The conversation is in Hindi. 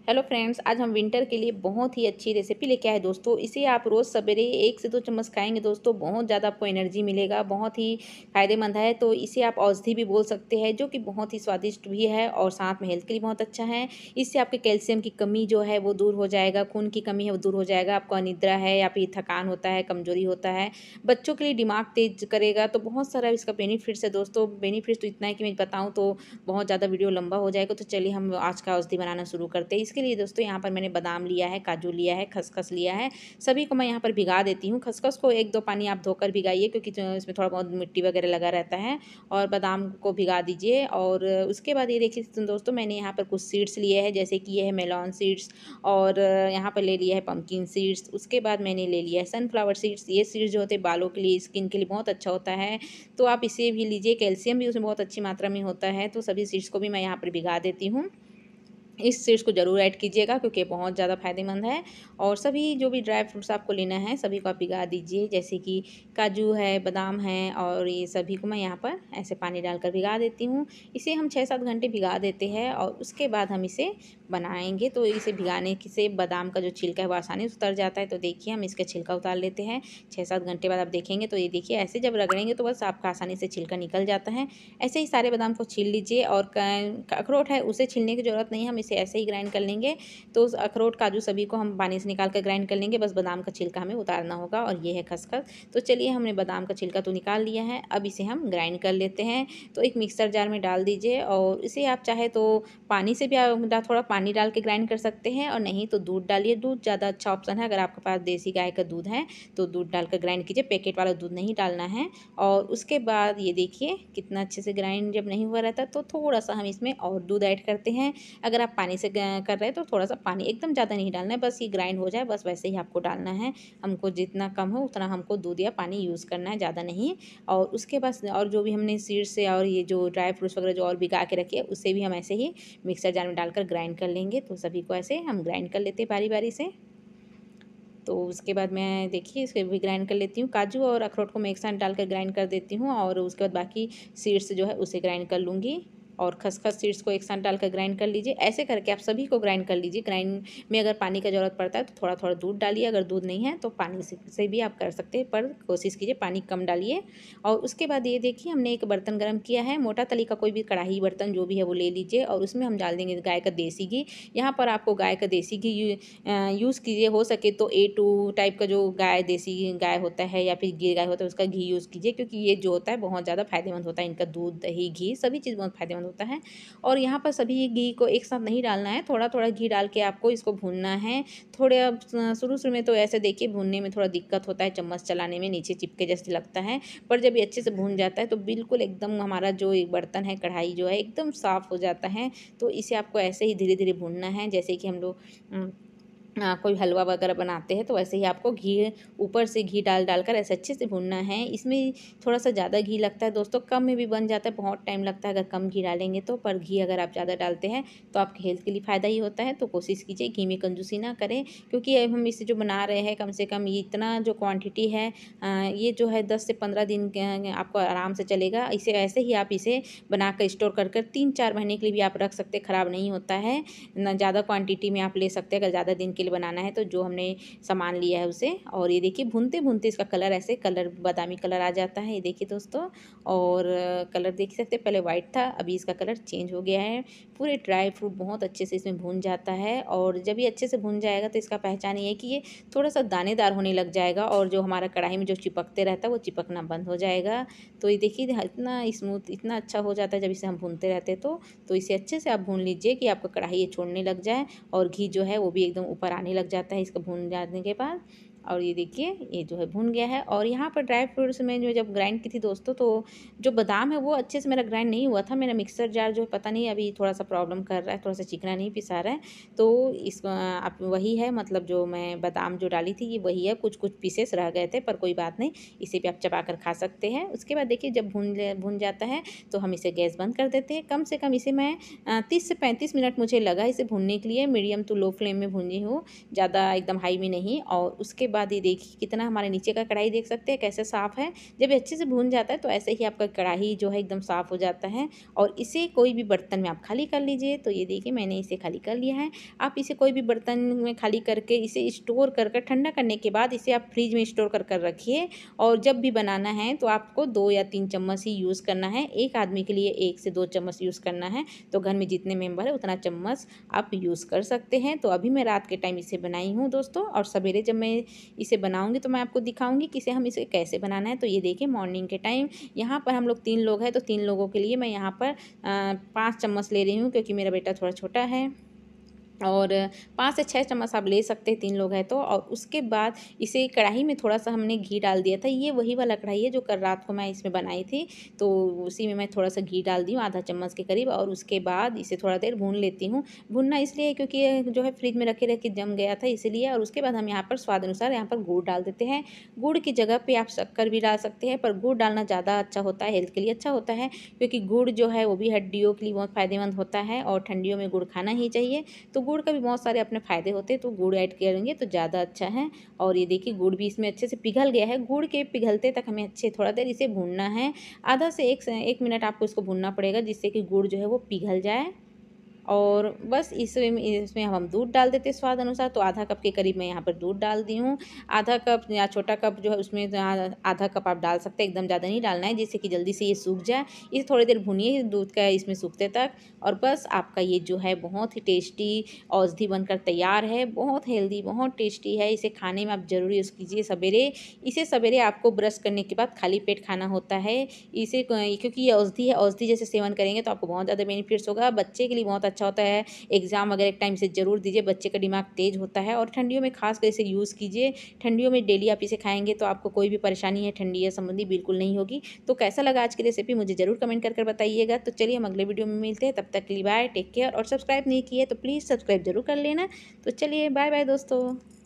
हेलो फ्रेंड्स, आज हम विंटर के लिए बहुत ही अच्छी रेसिपी लेके आए दोस्तों। इसे आप रोज़ सवेरे 1 से 2 चम्मच खाएंगे दोस्तों, बहुत ज़्यादा आपको एनर्जी मिलेगा। बहुत ही फ़ायदेमंद है। तो इसे आप औषधि भी बोल सकते हैं, जो कि बहुत ही स्वादिष्ट भी है और साथ में हेल्थ के लिए बहुत अच्छा है। इससे आपके कैल्शियम की कमी जो है वो दूर हो जाएगा, खून की कमी है वो दूर हो जाएगा। आपको अनिद्रा है या फिर थकान होता है, कमजोरी होता है, बच्चों के लिए दिमाग तेज करेगा। तो बहुत सारा इसका बेनिफिट्स है दोस्तों। बेनिफिट्स तो इतना है कि मैं बताऊँ तो बहुत ज़्यादा वीडियो लंबा हो जाएगा। तो चलिए हम आज का औषधि बनाना शुरू करते हैं। इसके लिए दोस्तों यहाँ पर मैंने बादाम लिया है, काजू लिया है, खसखस लिया है। सभी को मैं यहाँ पर भिगा देती हूँ। खसखस को 1-2 पानी आप धोकर भिगाइए, क्योंकि जो इसमें थोड़ा बहुत मिट्टी वगैरह लगा रहता है। और बादाम को भिगा दीजिए। और उसके बाद ये देखिए दोस्तों, मैंने यहाँ पर कुछ सीड्स लिए हैं, जैसे कि ये है मेलॉन सीड्स, और यहाँ पर ले लिया है पम्पकिन सीड्स। उसके बाद मैंने ले लिया है सनफ्लावर सीड्स। ये सीड्स जो होते हैं बालों के लिए, स्किन के लिए बहुत अच्छा होता है, तो आप इसे भी लीजिए। कैल्शियम भी उसमें बहुत अच्छी मात्रा में होता है। तो सभी सीड्स को भी मैं यहाँ पर भिगा देती हूँ। इस सीड्स को ज़रूर ऐड कीजिएगा, क्योंकि बहुत ज़्यादा फ़ायदेमंद है। और सभी जो भी ड्राई फ्रूट्स आपको लेना है सभी को आप भिगा दीजिए, जैसे कि काजू है, बादाम है, और ये सभी को मैं यहाँ पर ऐसे पानी डालकर भिगा देती हूँ। इसे हम 6-7 घंटे भिगा देते हैं और उसके बाद हम इसे बनाएंगे। तो इसे भिगाने से बादाम का जो छिलका है वो आसानी से उतर जाता है। तो देखिए हम इसका छिलका उतार लेते हैं। 6-7 घंटे बाद आप देखेंगे तो ये देखिए ऐसे जब रगड़ेंगे तो बस आपका आसानी से छिलका निकल जाता है। ऐसे ही सारे बादाम को छील लीजिए। और अखरोट है उसे छीलने की ज़रूरत नहीं है, हम इसे ऐसे ही ग्राइंड कर लेंगे। तो उस अखरोट काजू सभी को हम पानी से निकाल कर ग्राइंड कर लेंगे, बस बादाम का छिलका हमें उतारना होगा। और ये है खसखस। तो चलिए हमने बादाम का छिलका तो निकाल लिया है, अब इसे हम ग्राइंड कर लेते हैं। तो एक मिक्सर जार में डाल दीजिए, और इसे आप चाहे तो पानी से भी थोड़ा पानी डाल के ग्राइंड कर सकते हैं, और नहीं तो दूध डालिए। दूध ज़्यादा अच्छा ऑप्शन है। अगर आपके पास देसी गाय का दूध है तो दूध डालकर ग्राइंड कीजिए, पैकेट वाला दूध नहीं डालना है। और उसके बाद ये देखिए कितना अच्छे से ग्राइंड जब नहीं हुआ रहता तो थोड़ा सा हम इसमें और दूध ऐड करते हैं। अगर आप पानी से कर रहे हैं तो थोड़ा सा पानी, एकदम ज़्यादा नहीं डालना है, बस ये ग्राइंड हो जाए बस वैसे ही आपको डालना है। हमको जितना कम हो उतना हमको दूध या पानी यूज़ करना है, ज़्यादा नहीं। और उसके बाद और जो भी हमने सीड्स से और ये जो ड्राई फ्रूट्स वगैरह जो और भिगा के रखे उसे भी हम ऐसे ही मिक्सर जार में डालकर ग्राइंड कर लेंगे। तो सभी को ऐसे हम ग्राइंड कर लेते हैं बारी बारी से। तो उसके बाद मैं देखिए इसको भी ग्राइंड कर लेती हूँ। काजू और अखरोट को मैं एक साथ डालकर ग्राइंड कर देती हूँ, और उसके बाद बाकी सीड्स जो है उसे ग्राइंड कर लूँगी। और खसखस सीड्स को एक साथ डालकर ग्राइंड कर लीजिए। ऐसे करके आप सभी को ग्राइंड कर लीजिए। ग्राइंड में अगर पानी का ज़रूरत पड़ता है तो थोड़ा थोड़ा दूध डालिए, अगर दूध नहीं है तो पानी से भी आप कर सकते हैं, पर कोशिश कीजिए पानी कम डालिए। और उसके बाद ये देखिए हमने एक बर्तन गर्म किया है, मोटा तली का कोई भी कढ़ाई बर्तन जो भी है वो ले लीजिए, और उसमें हम डाल देंगे गाय का देसी घी। यहाँ पर आपको गाय का देसी घी यूज़ कीजिए, हो सके तो A2 टाइप का जो गाय देसी गाय होता है या फिर गिर गाय होता है उसका घी यूज़ कीजिए, क्योंकि ये जो होता है बहुत ज़्यादा फायदेमंद होता है। इनका दूध, दही, घी सभी चीज़ बहुत फायदेमंद होता है। और यहाँ पर सभी घी को एक साथ नहीं डालना है, थोड़ा थोड़ा घी डाल के आपको इसको भूनना है। थोड़े अब शुरू शुरू में तो ऐसे देखिए भूनने में थोड़ा दिक्कत होता है, चम्मच चलाने में नीचे चिपके जैसे लगता है, पर जब ये अच्छे से भून जाता है तो बिल्कुल एकदम हमारा जो एक बर्तन है, कढ़ाई जो है एकदम साफ़ हो जाता है। तो इसे आपको ऐसे ही धीरे धीरे भूनना है, जैसे कि हम लोग कोई हलवा वगैरह बनाते हैं तो वैसे ही आपको घी ऊपर से घी डाल डालकर ऐसे अच्छे से भूनना है। इसमें थोड़ा सा ज़्यादा घी लगता है दोस्तों, कम में भी बन जाता है, बहुत टाइम लगता है अगर कम घी डालेंगे तो। पर घी अगर आप ज़्यादा डालते हैं तो आपके हेल्थ के लिए फ़ायदा ही होता है। तो कोशिश कीजिए घी में कंजूसी ना करें, क्योंकि अब हम इसे जो बना रहे हैं कम से कम ये इतना जो क्वान्टिटी है, ये जो है 10 से 15 दिन आपको आराम से चलेगा। इसे ऐसे ही आप इसे बना कर स्टोर कर 3-4 महीने के लिए भी आप रख सकते हैं, ख़राब नहीं होता है। ना ज़्यादा क्वांटिटी में आप ले सकते हैं अगर ज़्यादा दिन के लिए बनाना है तो, जो हमने सामान लिया है उसे। और ये देखिए भूनते भूनते इसका कलर ऐसे बादामी कलर आ जाता है, ये देखिए दोस्तों। और कलर देख सकते हैं, पहले वाइट था अभी इसका कलर चेंज हो गया है। पूरे ड्राई फ्रूट बहुत अच्छे से इसमें भून जाता है, और जब ये अच्छे से भून जाएगा तो इसका पहचान ये है कि ये थोड़ा सा दानेदार होने लग जाएगा, और जो हमारा कढ़ाई में जो चिपकते रहता है वो चिपकना बंद हो जाएगा। तो ये देखिए इतना स्मूथ, इतना अच्छा हो जाता है जब इसे हम भूनते रहते हैं तो इसे अच्छे से आप भून लीजिए कि आपका कढ़ाई ये छोड़ने लग जाए, और घी जो है वो भी एकदम ऊपर आने लग जाता है इसका भून जाने के बाद। और ये देखिए ये जो है भून गया है। और यहाँ पर ड्राई फ्रूट्स में जो जब ग्राइंड की थी दोस्तों, तो जो बादाम है वो अच्छे से मेरा ग्राइंड नहीं हुआ था। मेरा मिक्सर जार जो है पता नहीं अभी थोड़ा सा प्रॉब्लम कर रहा है, थोड़ा सा चिकना नहीं पिसा रहा है। तो इसको आप वही है, मतलब जो मैं बादाम जो डाली थी ये वही है, कुछ कुछ पीसेस रह गए थे, पर कोई बात नहीं, इसे भी आप चबा कर खा सकते हैं। उसके बाद देखिए जब भून जाता है तो हम इसे गैस बंद कर देते हैं। कम से कम इसे मैं 30 से 35 मिनट मुझे लगा इसे भूनने के लिए। मीडियम टू लो फ्लेम में भूनी हूँ, ज़्यादा एकदम हाई में नहीं। और उसके बाद ये देखिए कितना हमारे नीचे का कढ़ाई देख सकते हैं कैसे साफ़ है। जब ये अच्छे से भून जाता है तो ऐसे ही आपका कढ़ाई जो है एकदम साफ़ हो जाता है। और इसे कोई भी बर्तन में आप खाली कर लीजिए। तो ये देखिए मैंने इसे खाली कर लिया है। आप इसे कोई भी बर्तन में खाली करके इसे स्टोर कर कर ठंडा करने के बाद इसे आप फ्रिज में स्टोर कर कर रखिए। और जब भी बनाना है तो आपको 2 या 3 चम्मच ही यूज़ करना है। एक आदमी के लिए 1 से 2 चम्मच यूज़ करना है। तो घर में जितने मेंबर है उतना चम्मच आप यूज़ कर सकते हैं। तो अभी मैं रात के टाइम इसे बनाई हूँ दोस्तों, और सवेरे जब मैं इसे बनाऊँगी तो मैं आपको दिखाऊँगी कि इसे हम इसे कैसे बनाना है। तो ये देखिए मॉर्निंग के टाइम यहाँ पर हम लोग 3 लोग हैं, तो 3 लोगों के लिए मैं यहाँ पर 5 चम्मच ले रही हूँ, क्योंकि मेरा बेटा थोड़ा छोटा है। और 5 से 6 चम्मच आप ले सकते हैं 3 लोग हैं तो। और उसके बाद इसे कढ़ाई में थोड़ा-सा हमने घी डाल दिया था। ये वही वाला कढ़ाई है जो कल रात को मैं इसमें बनाई थी। तो उसी में मैं थोड़ा-सा घी डाल दी हूँ, आधा चम्मच के करीब, और उसके बाद इसे थोड़ा देर भून लेती हूँ। भूनना इसलिए क्योंकि ये जो है फ्रिज में रखे-रखे जम गया था इसीलिए। और उसके बाद हम यहाँ पर स्वाद अनुसार यहाँ पर गुड़ डाल देते हैं। गुड़ की जगह पे आप शक्कर भी डाल सकते हैं, पर गुड़ डालना ज़्यादा अच्छा होता है, हेल्थ के लिए अच्छा होता है, क्योंकि गुड़ जो है वो भी हड्डियों के लिए बहुत फ़ायदेमंद होता है और ठंडियों में गुड़ खाना ही चाहिए। तो गुड़ का भी बहुत सारे अपने फ़ायदे होते हैं, तो गुड़ ऐड करेंगे तो ज़्यादा अच्छा है। और ये देखिए गुड़ भी इसमें अच्छे से पिघल गया है। गुड़ के पिघलते तक हमें अच्छे थोड़ा देर इसे भूनना है। आधा से 1 मिनट आपको इसको भूनना पड़ेगा, जिससे कि गुड़ जो है वो पिघल जाए। और बस इसमें हम दूध डाल देते हैं स्वाद अनुसार। तो आधा कप के करीब मैं यहाँ पर दूध डाल दी हूँ। आधा कप या छोटा कप जो है उसमें आधा कप आप डाल सकते हैं, एकदम ज़्यादा नहीं डालना है, जिससे कि जल्दी से ये सूख जाए। इसे थोड़ी देर भूनिए दूध का इसमें सूखते तक। और बस आपका ये जो है बहुत ही टेस्टी औषधि बनकर तैयार है। बहुत हेल्दी, बहुत टेस्टी है। इसे खाने में आप ज़रूर यूज़ कीजिए सवेरे। इसे सवेरे आपको ब्रश करने के बाद खाली पेट खाना होता है। इसे क्योंकि ये औषधि है, औषधि जैसे सेवन करेंगे तो आपको बहुत ज़्यादा बेनिफिट्स होगा। बच्चे के लिए बहुत अच्छा होता है। एग्ज़ाम वगैरह के टाइम इसे ज़रूर दीजिए, बच्चे का दिमाग तेज़ होता है। और ठंडियों में खास कर इसे यूज़ कीजिए। ठंडियों में डेली आप इसे खाएँगे तो आपको कोई भी परेशानी है ठंडी या संबंधी बिल्कुल नहीं होगी। तो कैसा लगा आज की रेसिपी मुझे ज़रूर कमेंट कर बताइएगा। तो चलिए हम अगले वीडियो में मिलते हैं, तब तक के लिए बाय, टेक केयर। और सब्सक्राइब नहीं किए तो प्लीज़ सब्सक्राइब ज़रूर कर लेना। तो चलिए बाय बाय दोस्तों।